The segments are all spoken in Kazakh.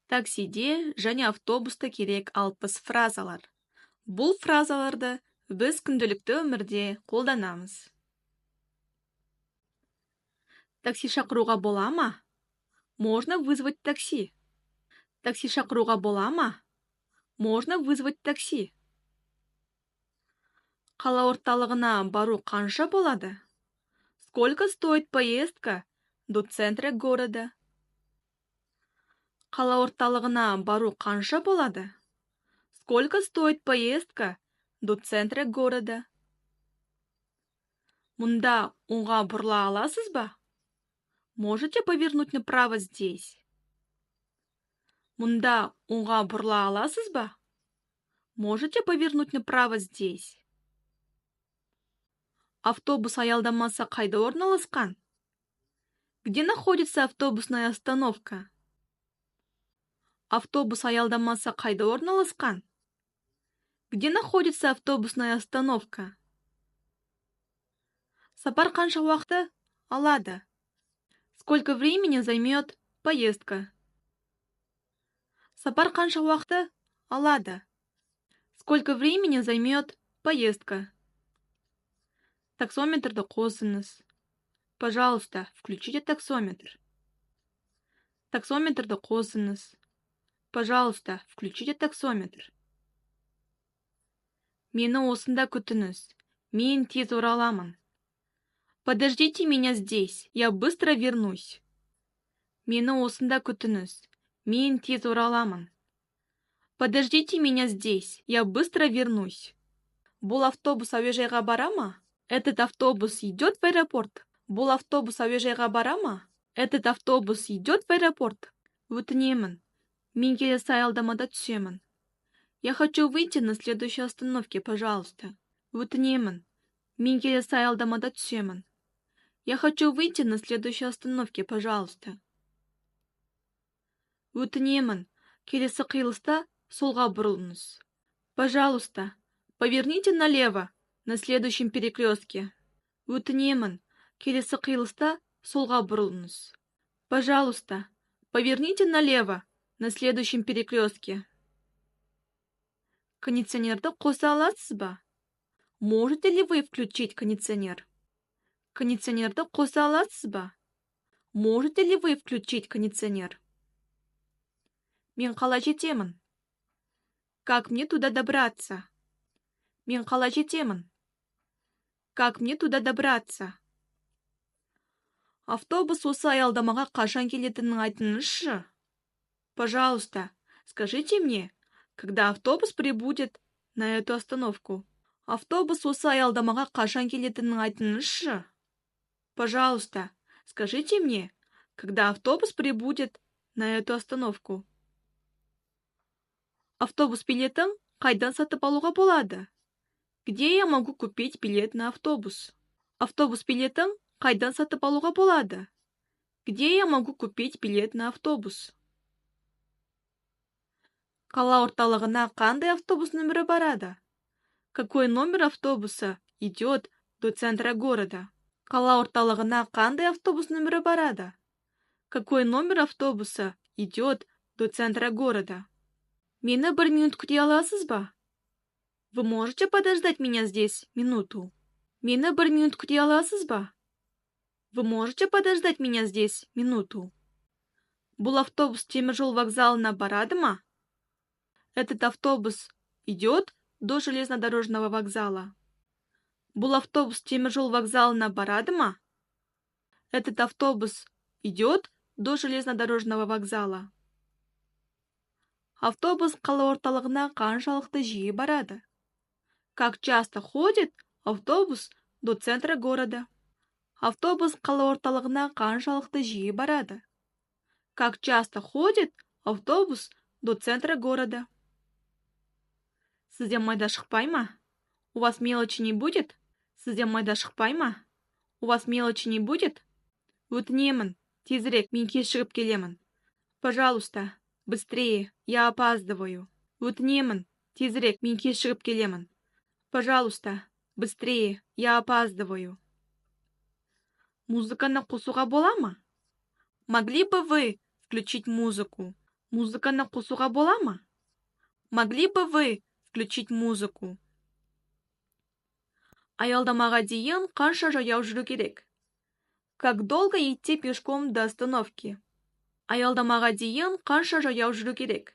Таксиде және автобуста керек алпыс фразалар. Бұл фразаларды біз күнделікті өмірде қолданамыз. Такси шақыруға бола ма? Можно вызвать такси. Такси шақыруға бола ма? Можно вызвать такси. Қала орталығына бару қанша болады? Сколько стоит поездка до центра города? Қала орталығына бару қанша болады? Сколько стоит поездка до центра города? Мұнда оңға бұрыла аласыз ба? Можете повернуть направо здесь? Мұнда оңға бұрыла аласыз ба? Можете повернуть направо здесь? Автобус аялдамасы қайда орналасқан? Где находится автобусная остановка? Автобус аялдамасы қайда орналасқан? Где находится автобусная остановка? Сапар қанша уақытты алады? Сколько времени займет поездка? Сапар қанша уақытты алады? Сколько времени займет поездка? Таксометрді қосыңыз. Пожалуйста, включите таксометр. Таксометрді қосыңыз. Пожалуйста, включите таксометр. Мені осында күтіңіз. Мен тез ораламын. Подождите меня здесь, я быстро вернусь. Мені осында күтіңіз. Мен тез ораламын. Подождите меня здесь, я быстро вернусь. Бұл автобус әуежайға бара ма? Этот автобус идет в аэропорт. Бұл автобус әуежайға бара ма? Этот автобус идет в аэропорт. Өтінемін. Мен келесі аялдамада түсемін. Я хочу выйти на следующей остановке, пожалуйста. Өтінемін. Мен келесі аялдамада түсемін. Я хочу выйти на следующей остановке, пожалуйста. Өтінемін. Келесі қиылыста солға бұрылыңыз. Пожалуйста, поверните налево на следующем перекрестке. Өтінемін. Келесі қиылыста солға бұрылыңыз. Пожалуйста, поверните налево на следующем перекрестке. Кондиционерді қоса аласыз ба? Можете ли вы включить кондиционер? Кондиционерді қоса аласыз ба? Можете ли вы включить кондиционер? Мен қалай жетемін? Как мне туда добраться? Мен қалай жетемін? Как мне туда добраться? Автобус осы аялдамаға қашан келетінін айтыңызшы. Пожалуйста, скажите мне, когда автобус прибудет на эту остановку. Автобус осы аялдамаға қашан келетінін айтыңызшы. Пожалуйста, скажите мне, когда автобус прибудет на эту остановку. Автобус билетін қайдан сатып алуға болады? Где я могу купить билет на автобус? Автобус билетін қайдан сатып алуға болады? Где я могу купить билет на автобус? Қала орталығына қандай автобус нөмірі барады? Какой номер автобуса идет до центра города? Қала орталығына қандай автобус нөмірі барады? Какой номер автобуса идет до центра города? Мені 1 минут күте аласыз ба? Вы можете подождать меня здесь минуту? Мені 1 минут күте аласыз ба? Вы можете подождать меня здесь минуту? Бұл автобус теміржол вокзалына барады ма? Этот автобус идет до железнодорожного вокзала. Бұл автобус теміржол вокзалына барады ма? Этот автобус идет до железнодорожного вокзала. Автобус қала орталығына қаншалықты жиі барады? Как часто ходит автобус до центра города? Автобус қала орталығына қаншалықты жиі барады? Как часто ходит автобус до центра города? Сізден майда шықпай ма? У вас мелочи не будет? Сізден майда шықпай ма? У вас мелочи не будет? Өтінемін, тезірек, мен кешігіп келемін. Пожалуйста, быстрее, я опаздываю. Өтінемін, тезірек, мен кешігіп келемін. Пожалуйста, быстрее, я опаздываю. Музыканы қосуға бола ма? Могли бы вы включить музыку? Музыканы қосуға бола ма? Могли бы вы включить музыку? Аялдамаға дейін қанша жаяу жүру керек? Как долго идти пешком до остановки? Аялдамаға дейін қанша жаяу жүру керек?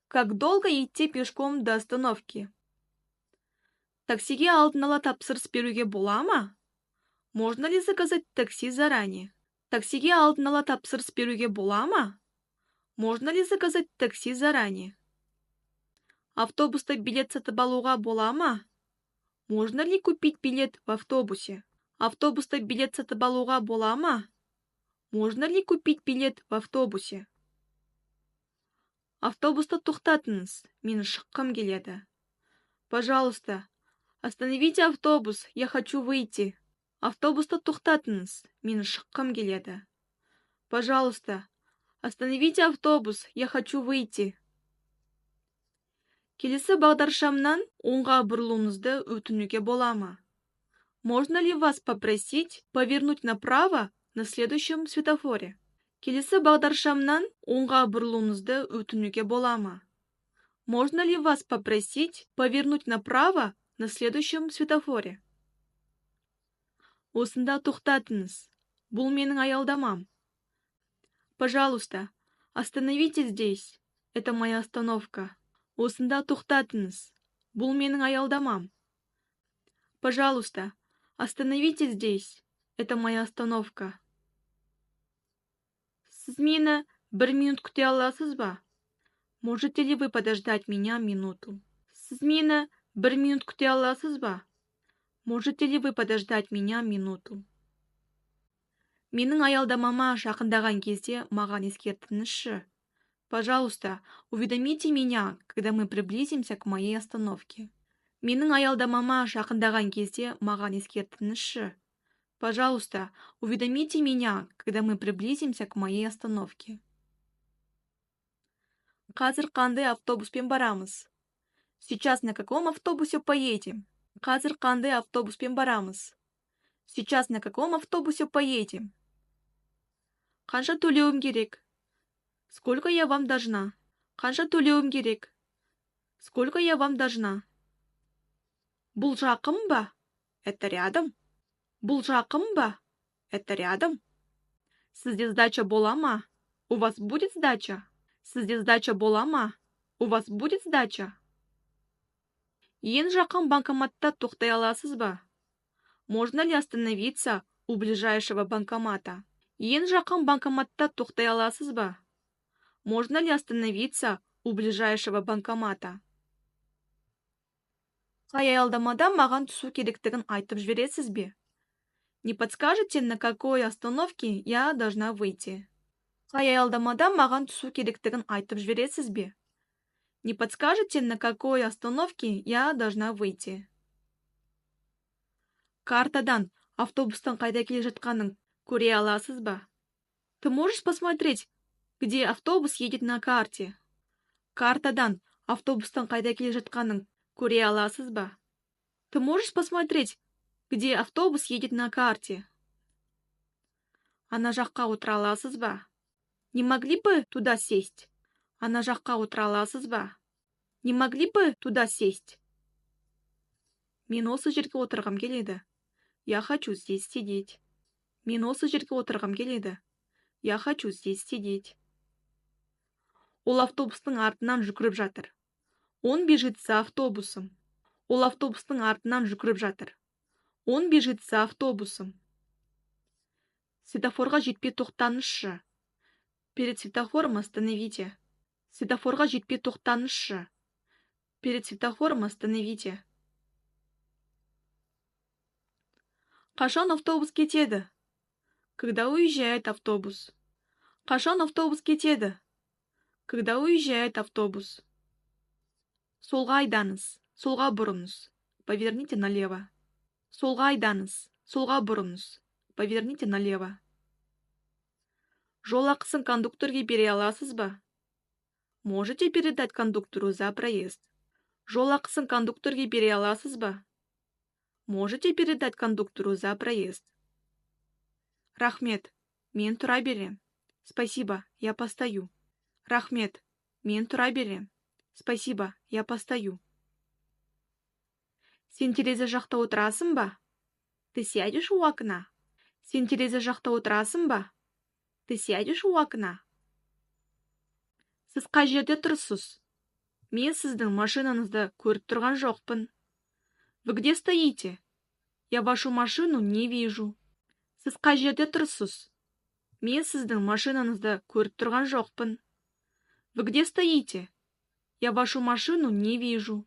Как долго идти пешком до остановки? Таксиге алдын ала тапсырыс беруге бола ма? Можно ли заказать такси заранее? Таксиге алдын ала тапсырыс беруге бола ма? Можно ли заказать такси заранее? Автобуста билет сатып алуға бола ма? Можно ли купить билет в автобусе? Автобуста билет сатып алуға бола ма? Можно ли купить билет в автобусе? Автобуста тоқтатыңыз, мен шыққым келеді. Пожалуйста, остановите автобус, я хочу выйти. Автобуста тоқтатыңыз, мен шыққым келеді. Пожалуйста, остановите автобус, я хочу выйти. Келесі бағдаршамнан оңға бұрылуыңызды өтінуге бола ма? Можно ли вас попросить повернуть направо на следующем светофоре? Келесі бағдаршамнан оңға бұрылуыңызды өтінуге бола ма? Можно ли вас попросить повернуть направо на следующем светофоре? Осында тоқтатыңыз. Бұл менің аялдамам. Пожалуйста, остановите здесь. Это моя остановка. Осында тоқтатыңыз. Бұл менің аялдамам. Пожалуйста, остановите здесь. Это моя остановка. Сіз мені 1 минут күте аласыз ба? Можете ли вы подождать меня минуту? Сіз мені 1 минут күте аласыз ба? Можете ли вы подождать меня минуту? Менің аялдамама жақындаған кезде маған ескертіңізші. Пожалуйста, уведомите меня, когда мы приблизимся к моей остановке. Менің аялдамама жақындаған кезде маған ескертіңізші. Пожалуйста, уведомите меня, когда мы приблизимся к моей остановке. Қазір қандай автобуспен барамыз? Сейчас на каком автобусе поедем? Қазір қандай автобуспен барамыз? Сейчас на каком автобусе поедем? Қанша төлеуім керек? Сколько я вам должна? Қанша төлеуім керек? Сколько я вам должна? Бұл жақын ба? Это рядом. Бұл жақын ба? Это рядом. Сізде сдача бола ма? У вас будет сдача? Сізде сдача бола ма? У вас будет сдача? Ең жақын банкоматта тоқтай аласыз ба? Можно ли остановиться у ближайшего банкомата? Ең жақын банкоматта тоқтай аласыз ба? Можно ли остановиться у ближайшего банкомата? Қай аялдамада маған түсу керектігін айтып жібересіз бе? Не подскажете, на какой остановке я должна выйти? Қай аялдамада маған түсу керектігін айтып жібересіз бе? Не подскажете, на какой остановке я должна выйти? Картадан автобустың қайда келе жатқанын көре аласыз ба? Ты можешь посмотреть, где автобус едет на карте? Картадан автобустың қайда келе жатқанын көре аласыз ба? Ты можешь посмотреть, где автобус едет на карте? Ана жаққа отыра аласыз ба? Не могли бы туда сесть? Ана жаққа отыра аласыз ба? Не могли бы туда сесть? Мен осы жерге отырғым келеді. Я хочу здесь сидеть. Мен осы жерге отырғым келеді. Я хочу здесь сидеть. Ол автобустың артынан жүгіріп жатыр. Он бежит за автобусом. Ол автобустың артынан жүгіріп жатыр. Он бежит за автобусом. Светофорға жетпей тоқтаңызшы. Перед светофором остановите. Светофорға жетпей тоқтаңызшы. Перед светофором остановите. Қашан автобус кетеді? Когда уезжает автобус? Қашан автобус кетеді? Когда уезжает автобус? Солға айдаңыз, солға бұрыңыз. Поверните налево. Солға айдаңыз, солға бұрыңыз. Поверните налево. Жол ақысын кондукторге бере аласыз ба? Можете передать кондуктору за проезд? Жол ақысын кондукторге бере аласыз ба? Можете передать кондуктору за проезд? Рахмет, мен тұра берем. Спасибо, я постою. Рахмет, мен тұра берем. Спасибо, я постою. Сен терезе жақта отырасың ба? Ты сядешь у окна? Сен терезе жақта отырасың ба? Ты сядешь у окна? Сіз қай жерде тұрсыз? Мен сіздің машинаңызды көріп тұрған жоқпын. Вы где стоите? Я вашу машину не вижу. Сіз қай жерде тұрсыз? Мен сіздің машинаңызды көріп тұрған жоқпын. Вы где стоите? Я вашу машину не вижу.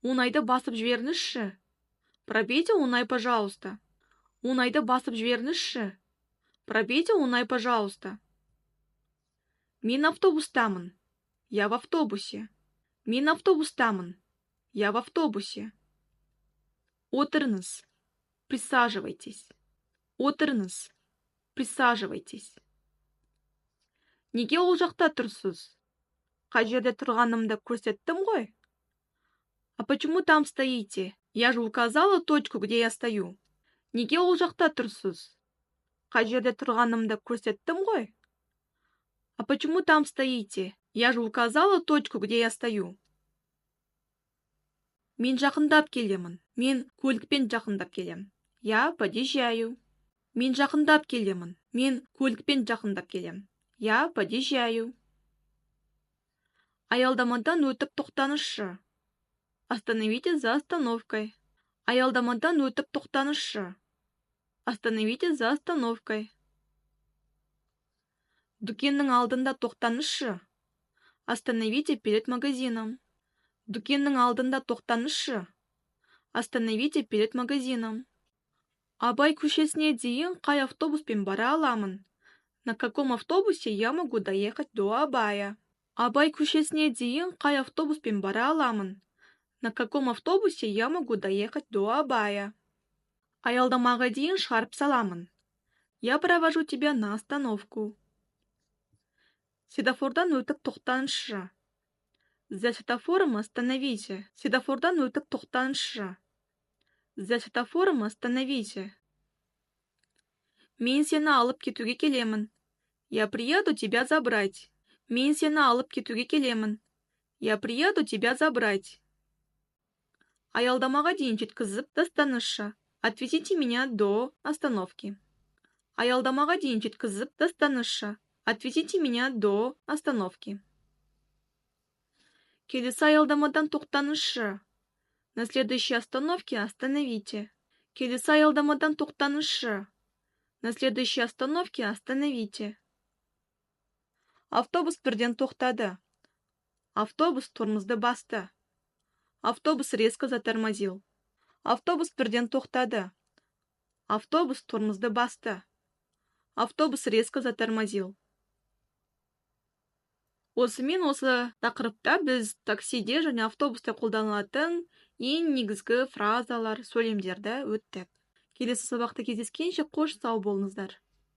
Оңайды басып жіберіңізші. Пробейте оңай, пожалуйста. Оңайды басып жіберіңізші. Пробейте оңай, пожалуйста. Мен автобустамын. Я в автобусе. Мен автобустамын. Я в автобусе. Отырыңыз. Присаживайтесь. Отырыңыз. Присаживайтесь. Неге ол жақта тұрсыз? Қай жерде тұрғанымды көрсеттім ғой? А почему там стоите? Я же указала точку, где я стою. Неге ол жақта тұрсыз? Қай жерде тұрғанымды көрсеттім ғой? А почему там стоите? Я же указала точку, где я стою. Мен жақындап келемін. Мен көлікпен жақындап келем. Я подъезжаю. Мен жақындап келемін. Мен көлікпен жақындап келем. Я подъезжаю. Аялдамадан өтіп тоқтаңызшы. Остановите за остановкой. Аялдамадан өтіп тоқтаңызшы. Остановите за остановкой. Дүкеннің алдында тоқтаңызшы. Остановите перед магазином. Дүкеннің алдында тоқтаңызшы. Остановите перед магазином. Абай көшесіне дейін қай автобуспен бара аламын? На каком автобусе я могу доехать до Абая? Абай көшесіне дейін қай автобуспен бара аламын? На каком автобусе я могу доехать до Абая? Аялдамаға дейін шығарып саламын. Я провожу тебя на остановку. Светофордан өтіп тоқтаңызшы. За светофором остановите. Светофордан өтіп тоқтаңызшы. За светофором остановите. Мен сені алып кетуге келемін. Я приеду тебя забрать. Мен сені алып кетуге келемін. Я приеду тебя забрать. Аялдамаға дейін жеткізіп тастаңызшы. Отвезите меня до остановки. Аялдамаға дейін жеткізіп тастаңызшы. Отвезите меня до остановки. Келесі аялдамадан тоқтаңызшы. На следующей остановке остановите. Келесі аялдамадан тоқтаңызшы. На следующей остановке остановите. Автобус бірден тоқтады. Автобус тормозды басты. Автобус резко затормозил. Автобус бірден тоқтады. Автобус тормозды басты. Автобус резко затормозил. Осымен осы тақырыпта біз таксиде және автобуста қолданылатын ең негізгі фразалар, сөйлемдерді өттік. Келесі сабақта кездескенше қош сау болыңыздар.